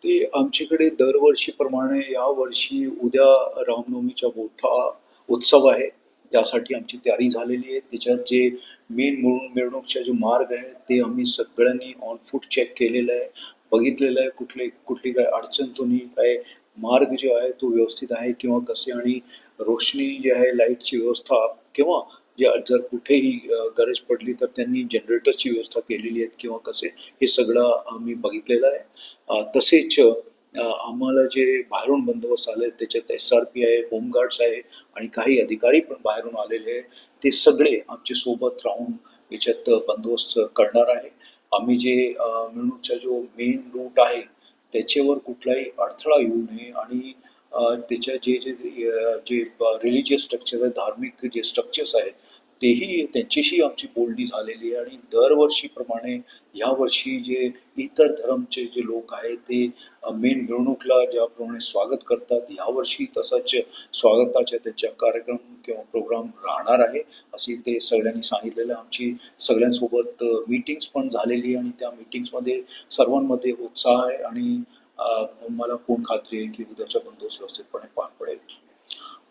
ते आमच्याकडे दरवर्षीप्रमाणे यावर्षी उद्या रामनवमीचा मोठा उत्सव आहे. त्यासाठी आमची तयारी झालेली आहे. त्याच्यात जे मेन मिरवणूकचा जो मार्ग आहे, ते आम्ही सगळ्यांनी ऑन फूट चेक केलेलं आहे. बघितलेलं आहे कुठली काय अडचण तर नाही, काय मार्ग जो आहे तो व्यवस्थित आहे किंवा कसे आणि रोशनी जी आहे, लाईटची व्यवस्था किंवा जर कुठेही गरज पडली तर त्यांनी जनरेटरची व्यवस्था केलेली आहे किंवा कसे, हे सगळं आम्ही बघितलेलं आहे. तसेच आम्हाला जे बाहेरून बंदोबस्त आले त्याच्यात SRP आहे, होमगार्ड्स आहे आणि काही अधिकारी पण बाहेरून आलेले आहे. ते सगळे आमच्या सोबत राहून याच्यात बंदोबस्त करणार आहे. आम्ही जे मिरवणूकचा जो मेन रूट आहे त्याच्यावर कुठलाही अडथळा येऊ नये आणि त्याच्या जे रिलिजियस स्ट्रक्चर आहे, धार्मिक जे स्ट्रक्चर्स आहेत तेही त्यांच्याशी आमची बोलणी झालेली आहे आणि दरवर्षीप्रमाणे यावर्षी जे इतर धर्मचे जे लोक आहेत ते मेन मिरवणूकला ज्याप्रमाणे स्वागत करतात, यावर्षी तसंच स्वागताचे त्यांच्या कार्यक्रम किंवा प्रोग्राम राहणार आहे, असे ते सगळ्यांनी सांगितलेलं आहे. आमची सगळ्यांसोबत मीटिंग्स पण झालेली आहे आणि त्या मीटिंग्समध्ये सर्वांमध्ये उत्साह आहे आणि मला पूर्ण खात्री आहे की उद्याचा बंदोबस्त व्यवस्थितपणे पार पडेल.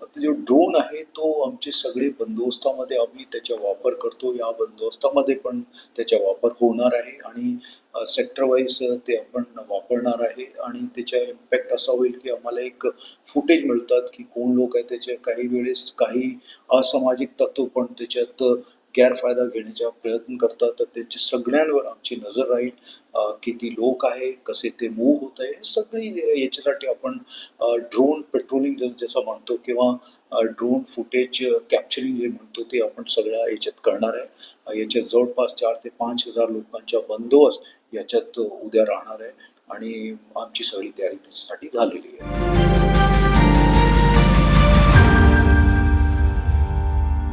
आता जो ड्रोन आहे तो आमचे सगळे बंदोबस्तामध्ये आम्ही त्याचा वापर करतो. या बंदोबस्तामध्ये पण त्याचा वापर होणार आहे आणि सेक्टर वाईज ते आपण वापरणार आहे आणि त्याचा इम्पॅक्ट असा होईल की आम्हाला एक फुटेज मिळतात की कोण लोक आहेत त्याचे काही वेळेस काही असामाजिक तत्व पण त्याच्यात गैरफायदा घेण्याचा प्रयत्न करतात, तर त्यांच्या सगळ्यांवर आमची नजर राहील. किती लोक आहे, कसे ते मूव्ह होत आहे, सगळी याच्यासाठी आपण ड्रोन पेट्रोलिंग जसं म्हणतो किंवा ड्रोन फुटेज कॅप्चरिंग जे म्हणतो ते आपण सगळ्या याच्यात करणार आहे. याच्यात जवळपास 4,000 ते 5,000 लोकांचा बंदोबस्त याच्यात उद्या राहणार आहे आणि आमची सगळी तयारी त्याच्यासाठी झालेली आहे.